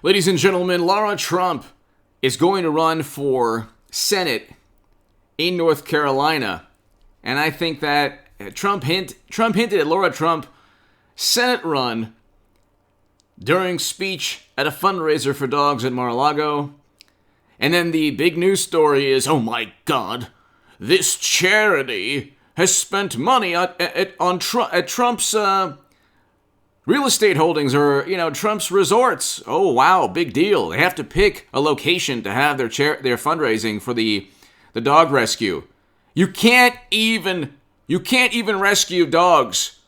Ladies and gentlemen, Lara Trump is going to run for Senate in North Carolina. And I think that Trump hinted at Lara Trump Senate run during speech at a fundraiser for dogs at Mar-a-Lago. And then the big news story is, oh my God, this charity has spent money at Trump's real estate holdings, or, Trump's resorts. Oh, wow, big deal. They have to pick a location to have their fundraising for the dog rescue. You can't even rescue dogs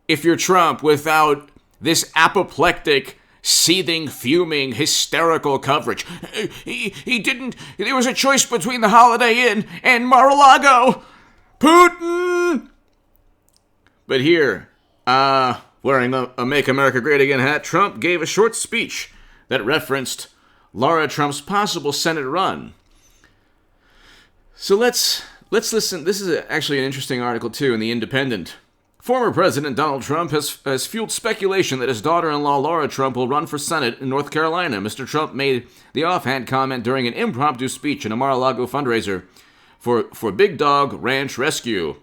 if you're Trump without this apoplectic, seething, fuming, hysterical coverage. He didn't. There was a choice between the Holiday Inn and Mar-a-Lago. Putin. But here, wearing a Make America Great Again hat, Trump gave a short speech that referenced Lara Trump's possible Senate run. So let's listen. This is actually an interesting article, too, in The Independent. Former President Donald Trump has fueled speculation that his daughter-in-law Lara Trump will run for Senate in North Carolina. Mr. Trump made the offhand comment during an impromptu speech in a Mar-a-Lago fundraiser for Big Dog Ranch Rescue,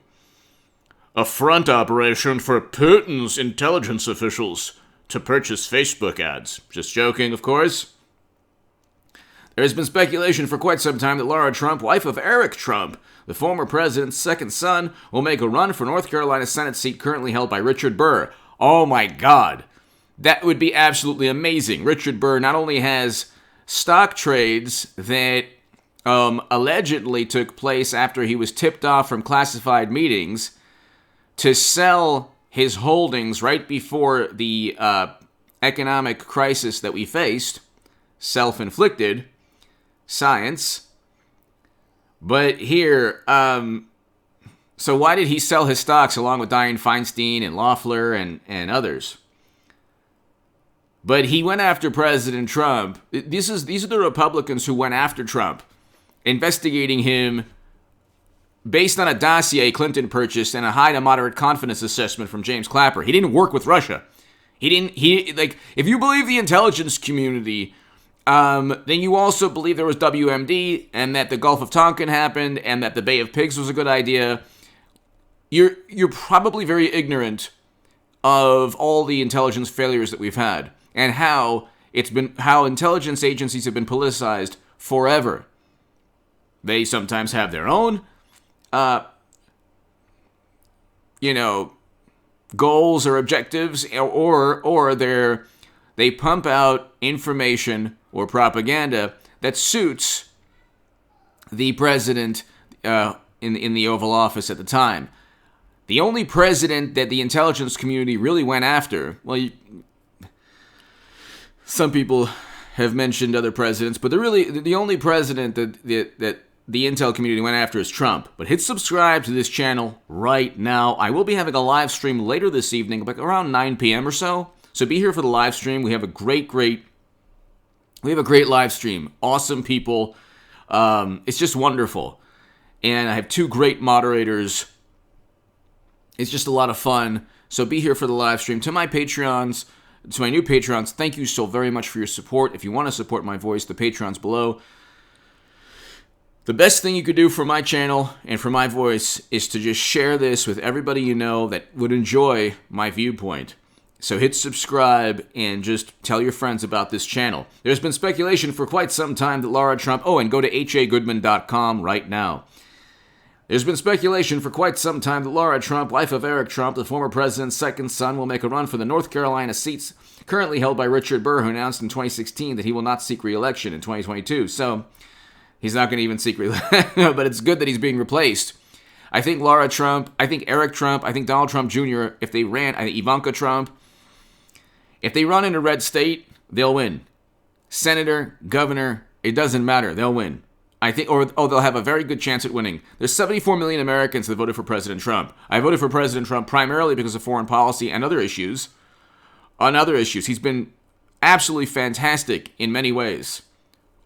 a front operation for Putin's intelligence officials to purchase Facebook ads. Just joking, of course. There has been speculation for quite some time that Lara Trump, wife of Eric Trump, the former president's second son, will make a run for North Carolina's Senate seat currently held by Richard Burr. Oh my God. That would be absolutely amazing. Richard Burr not only has stock trades that allegedly took place after he was tipped off from classified meetings to sell his holdings right before the economic crisis that we faced, self-inflicted, science. But here, so why did he sell his stocks along with Dianne Feinstein and Loeffler and others? But he went after President Trump. These are the Republicans who went after Trump, investigating him based on a dossier Clinton purchased and a high to moderate confidence assessment from James Clapper. He didn't work with Russia. If you believe the intelligence community, then you also believe there was WMD and that the Gulf of Tonkin happened and that the Bay of Pigs was a good idea. You're probably very ignorant of all the intelligence failures that we've had and how intelligence agencies have been politicized forever. They sometimes have their own goals or objectives, or they pump out information or propaganda that suits the president in the Oval Office at the time. The only president that the intelligence community really went after, some people have mentioned other presidents, but the only president that the intel community went after is Trump. But hit subscribe to this channel right now. I will be having a live stream later this evening, like around 9 p.m. or so. So be here for the live stream. We have a great live stream. Awesome people. It's just wonderful. And I have two great moderators. It's just a lot of fun. So be here for the live stream. To my Patreons, to my new Patreons, thank you so very much for your support. If you want to support my voice, the Patreon's below. The best thing you could do for my channel and for my voice is to just share this with everybody you know that would enjoy my viewpoint. So hit subscribe and just tell your friends about this channel. There's been speculation for quite some time that Lara Trump... Oh, and go to hagoodman.com right now. There's been speculation for quite some time that Lara Trump, wife of Eric Trump, the former president's second son, will make a run for the North Carolina seats currently held by Richard Burr, who announced in 2016 that he will not seek re-election in 2022. So he's not going to even seek re-election, but it's good that he's being replaced. I think Lara Trump, I think Eric Trump, I think Donald Trump Jr., if they ran, I think Ivanka Trump, if they run in a red state, they'll win. Senator, governor, it doesn't matter. They'll win. I think, they'll have a very good chance at winning. There's 74 million Americans that voted for President Trump. I voted for President Trump primarily because of foreign policy and other issues. On other issues, he's been absolutely fantastic in many ways.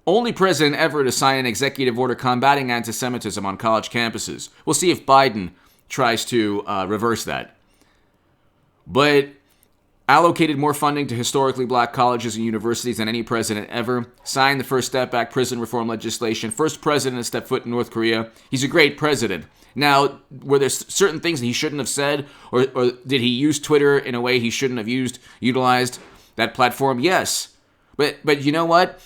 Only president ever to sign an executive order combating anti-Semitism on college campuses. We'll see if Biden tries to reverse that. But allocated more funding to historically black colleges and universities than any president ever, signed the First Step Back prison reform legislation, first president to step foot in North Korea. He's a great president. Now, were there certain things that he shouldn't have said, or did he use Twitter in a way he shouldn't have utilized that platform? Yes. But you know what?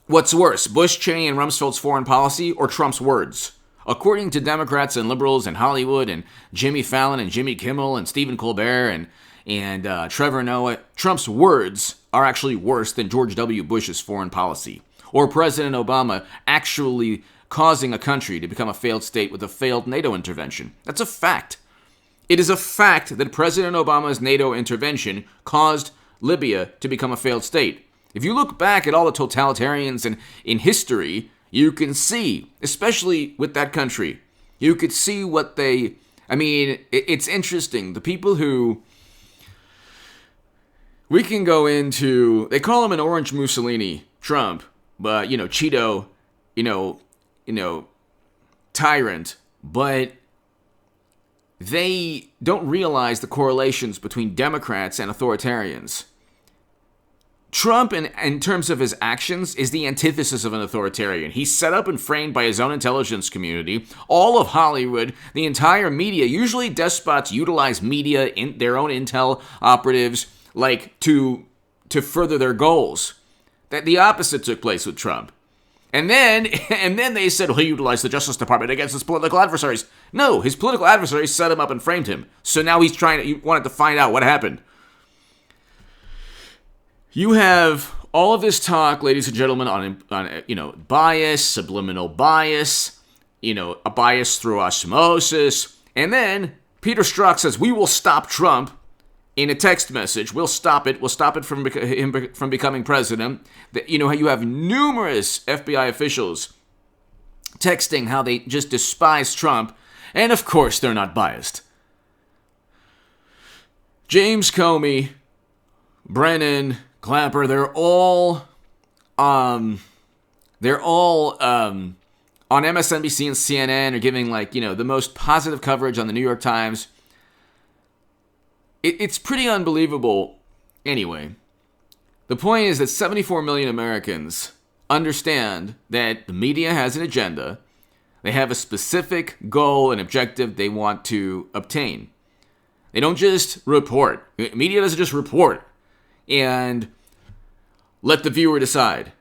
What's worse, Bush, Cheney, and Rumsfeld's foreign policy, or Trump's words? According to Democrats and liberals in Hollywood and Jimmy Fallon and Jimmy Kimmel and Stephen Colbert and Trevor Noah, Trump's words are actually worse than George W. Bush's foreign policy, or President Obama actually causing a country to become a failed state with a failed NATO intervention. That's a fact. It is a fact that President Obama's NATO intervention caused Libya to become a failed state. If you look back at all the totalitarians in history, you can see, especially with that country, you could see what they... I mean, it's interesting. The people who... We can go into... They call him an orange Mussolini, Trump, but, Cheeto, tyrant, but they don't realize the correlations between Democrats and authoritarians. Trump, in terms of his actions, is the antithesis of an authoritarian. He's set up and framed by his own intelligence community. All of Hollywood, the entire media, usually despots utilize media, in their own intel operatives, to further their goals. That the opposite took place with Trump. And then they said, well, he utilized the Justice Department against his political adversaries. No, his political adversaries set him up and framed him. So now he wanted to find out what happened. You have all of this talk, ladies and gentlemen, on bias, subliminal bias, a bias through osmosis. And then Peter Strzok says, we will stop Trump in a text message. We'll stop it. We'll stop it from him from becoming president. You have numerous FBI officials texting how they just despise Trump. And of course, they're not biased. James Comey, Brennan, Clapper, they're all on MSNBC and CNN are giving the most positive coverage on the New York Times. It's pretty unbelievable. Anyway, the point is that 74 million Americans understand that the media has an agenda. They have a specific goal and objective they want to obtain. They don't just report. Media doesn't just report and let the viewer decide.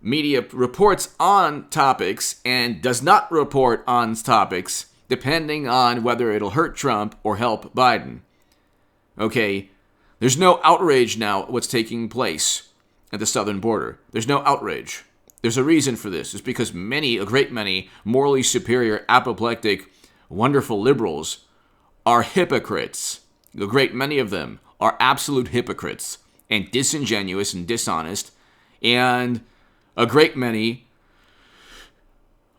Media reports on topics and does not report on topics depending on whether it'll hurt Trump or help Biden. Okay, there's no outrage now at what's taking place at the southern border. There's no outrage. There's a reason for this. It's because a great many morally superior, apoplectic, wonderful liberals are hypocrites. A great many of them are absolute hypocrites and disingenuous and dishonest, and a great many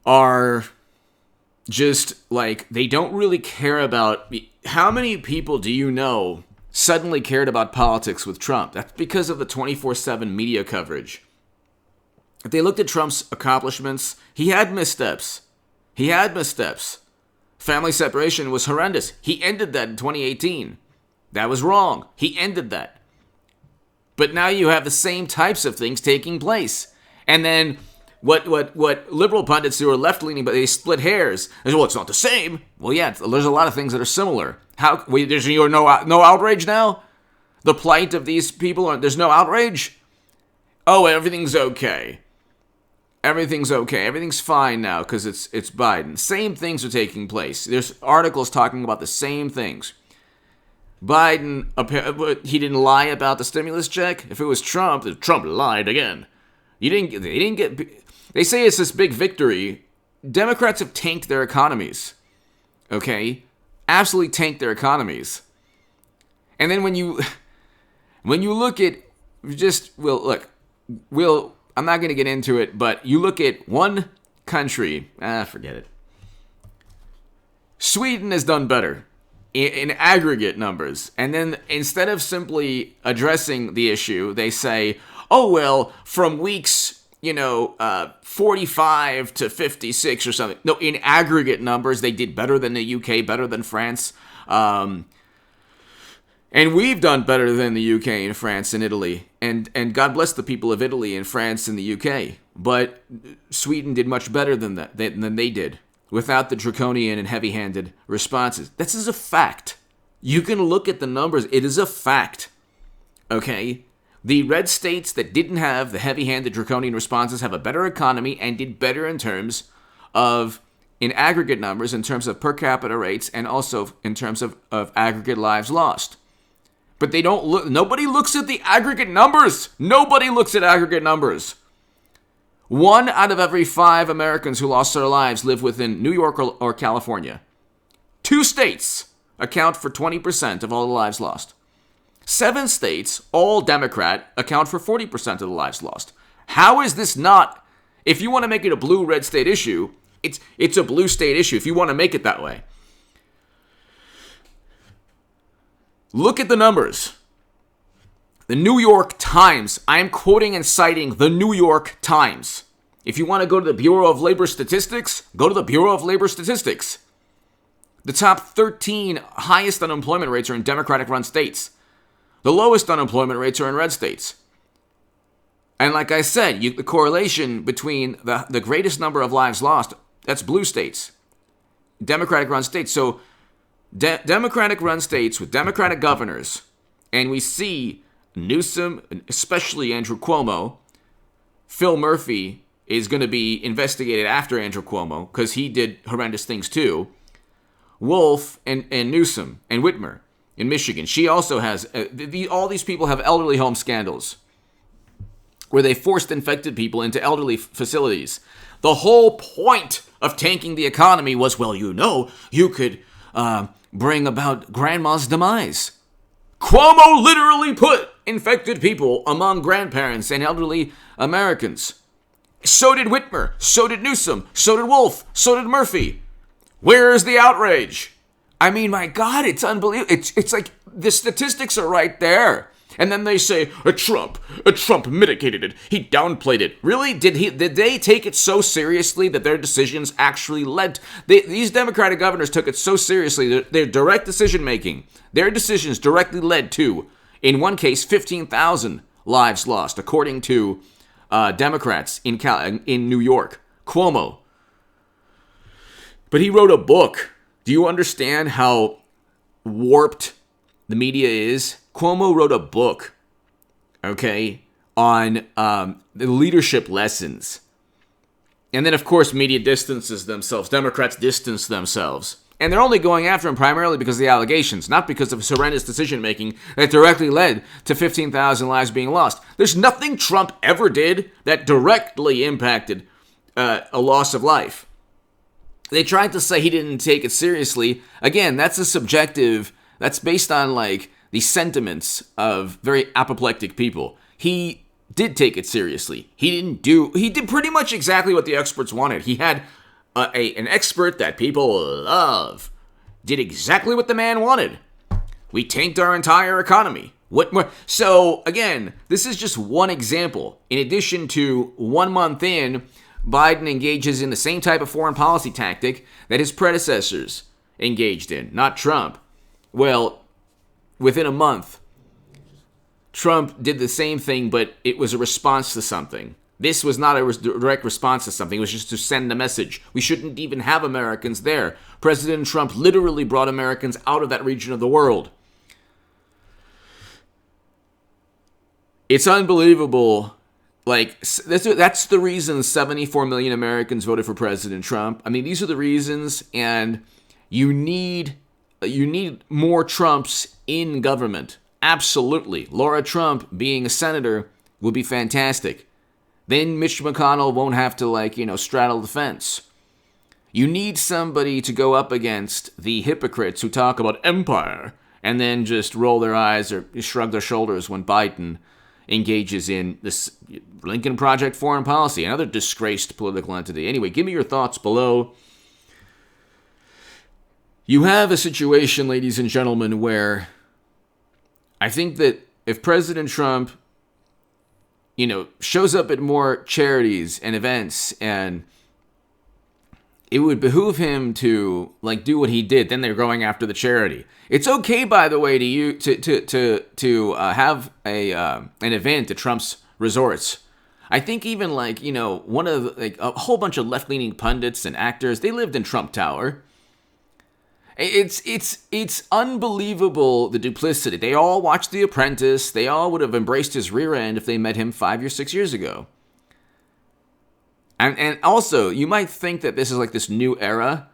are just they don't really care about... How many people do you know suddenly cared about politics with Trump? That's because of the 24/7 media coverage. If they looked at Trump's accomplishments, he had missteps. Family separation was horrendous. He ended that in 2018. That was wrong. He ended that. But now you have the same types of things taking place. And then what liberal pundits who are left-leaning, but they split hairs. They say, well, it's not the same. Well, yeah, there's a lot of things that are similar. There's no outrage now? The plight of these people, there's no outrage? Oh, everything's okay. Everything's fine now because it's Biden. Same things are taking place. There's articles talking about the same things. Biden, he didn't lie about the stimulus check. If it was Trump lied again. They say it's this big victory. Democrats have tanked their economies. Okay? Absolutely tanked their economies. And then when you look at I'm not going to get into it, but you look at one country, forget it. Sweden has done better in aggregate numbers. And then instead of simply addressing the issue, they say, oh, well, from weeks, 45 to 56 or something. No, in aggregate numbers, they did better than the UK, better than France. And And we've done better than the UK and France and Italy. And God bless the people of Italy and France and the UK. But Sweden did much better than they did, without the draconian and heavy-handed responses. This is a fact. You can look at the numbers. It is a fact. Okay? The red states that didn't have the heavy-handed draconian responses have a better economy and did better in terms of, in aggregate numbers, in terms of per capita rates, and also in terms of aggregate lives lost. But they don't look. Nobody looks at the aggregate numbers. Nobody looks at aggregate numbers. 1 out of every 5 Americans who lost their lives live within New York or California. 2 states account for 20% of all the lives lost. 7 states, all Democrat, account for 40% of the lives lost. How is this not? If you want to make it a blue-red state issue, it's a blue state issue if you want to make it that way. Look at the numbers. The New York Times. I am quoting and citing the New York Times. If you want to go to the Bureau of Labor Statistics, go to the Bureau of Labor Statistics. The top 13 highest unemployment rates are in Democratic-run states. The lowest unemployment rates are in red states. And like I said, the correlation between the greatest number of lives lost, that's blue states. Democratic-run states. So Democratic-run states with Democratic governors, and we see Newsom, especially Andrew Cuomo. Phil Murphy is going to be investigated after Andrew Cuomo because he did horrendous things too. Wolf and Newsom and Whitmer in Michigan. She also has, all these people have elderly home scandals where they forced infected people into elderly facilities. The whole point of tanking the economy was, well, you could bring about grandma's demise. Cuomo literally put infected people among grandparents and elderly Americans. So did Whitmer. So did Newsom. So did Wolf. So did Murphy. Where is the outrage? I mean, my God, it's unbelievable. It's like the statistics are right there. And then they say, Trump mitigated it. He downplayed it. Really? Did they take it so seriously that their decisions actually led? These Democratic governors took it so seriously that their direct decision making, their decisions directly led to, in one case, 15,000 lives lost, according to Democrats in New York. Cuomo. But he wrote a book. Do you understand how warped the media is? Cuomo wrote a book, okay, on the leadership lessons. And then, of course, media distances themselves. Democrats distance themselves. And they're only going after him primarily because of the allegations, not because of his horrendous decision-making that directly led to 15,000 lives being lost. There's nothing Trump ever did that directly impacted a loss of life. They tried to say he didn't take it seriously. Again, that's that's based on, the sentiments of very apoplectic people. He did take it seriously. He did pretty much exactly what the experts wanted. He had an expert that people love. Did exactly what the man wanted. We tanked our entire economy. What more? So, again, this is just one example. In addition to 1 month in, Biden engages in the same type of foreign policy tactic that his predecessors engaged in, not Trump. Well, within a month, Trump did the same thing, but it was a response to something. This was not a direct response to something. It was just to send a message. We shouldn't even have Americans there. President Trump literally brought Americans out of that region of the world. It's unbelievable. That's the reason 74 million Americans voted for President Trump. I mean, these are the reasons, and you need more Trumps in government. Absolutely. Lara Trump being a senator would be fantastic. Then Mitch McConnell won't have to, straddle the fence. You need somebody to go up against the hypocrites who talk about empire and then just roll their eyes or shrug their shoulders when Biden engages in this Lincoln Project foreign policy, another disgraced political entity. Anyway, give me your thoughts below. You have a situation, ladies and gentlemen, where I think that if President Trump, shows up at more charities and events and it would behoove him to like do what he did. Then they're going after the charity. It's okay, by the way, to have an event at Trump's resorts. I think even like one of like a whole bunch of left-leaning pundits and actors, they lived in Trump Tower. It's unbelievable, the duplicity. They all watched The Apprentice. They all would have embraced his rear end if they met him 5 or 6 years ago. And also, you might think that this is like this new era.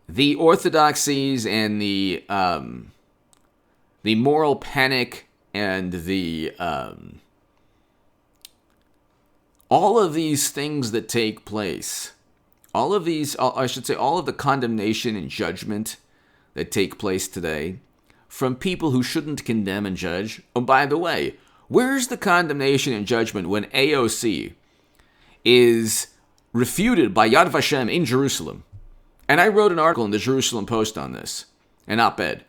The orthodoxies and the moral panic and the all of these things that take place, all of the condemnation and judgment that take place today from people who shouldn't condemn and judge. Oh, by the way, where's the condemnation and judgment when AOC is refuted by Yad Vashem in Jerusalem? And I wrote an article in the Jerusalem Post on this, an op-ed.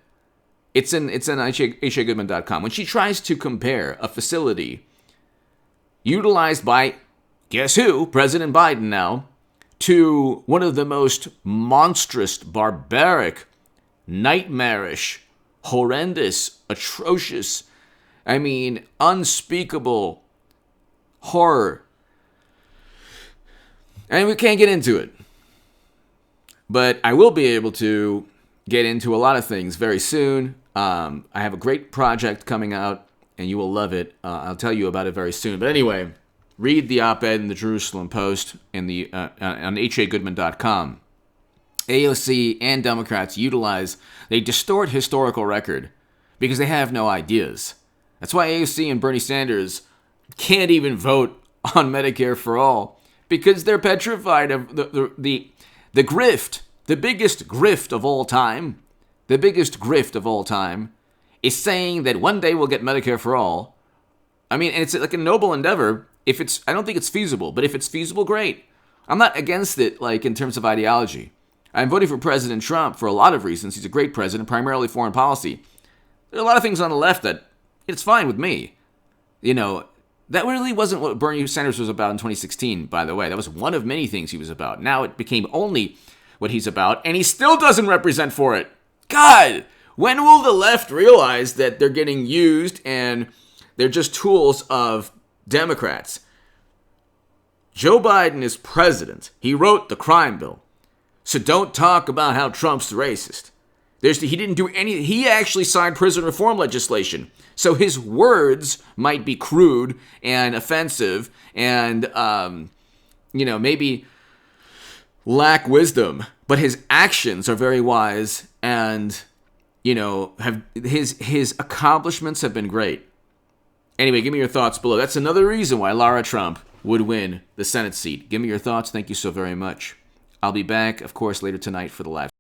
It's on Goodman.com. When she tries to compare a facility utilized by, guess who, President Biden now, to one of the most monstrous, barbaric, nightmarish, horrendous, atrocious, unspeakable horror. And we can't get into it. But I will be able to get into a lot of things very soon. I have a great project coming out, and you will love it. I'll tell you about it very soon. But anyway, read the op-ed in the Jerusalem Post and on hagoodman.com. AOC and Democrats they distort historical record because they have no ideas. That's why AOC and Bernie Sanders can't even vote on Medicare for all, because they're petrified of the grift. The biggest grift of all time is saying that one day we'll get Medicare for all. And it's like a noble endeavor. I don't think it's feasible, but if it's feasible, great. I'm not against it, like in terms of ideology. I'm voting for President Trump for a lot of reasons. He's a great president, primarily foreign policy. There are a lot of things on the left that it's fine with me. That really wasn't what Bernie Sanders was about in 2016, by the way. That was one of many things he was about. Now it became only what he's about, and he still doesn't represent for it. God, when will the left realize that they're getting used and they're just tools of Democrats? Joe Biden is president. He wrote the crime bill. So don't talk about how Trump's racist. He didn't do any. He actually signed prison reform legislation. So his words might be crude and offensive and, maybe lack wisdom, but his actions are very wise and, his accomplishments have been great. Anyway, give me your thoughts below. That's another reason why Lara Trump would win the Senate seat. Give me your thoughts. Thank you so very much. I'll be back, of course, later tonight for the live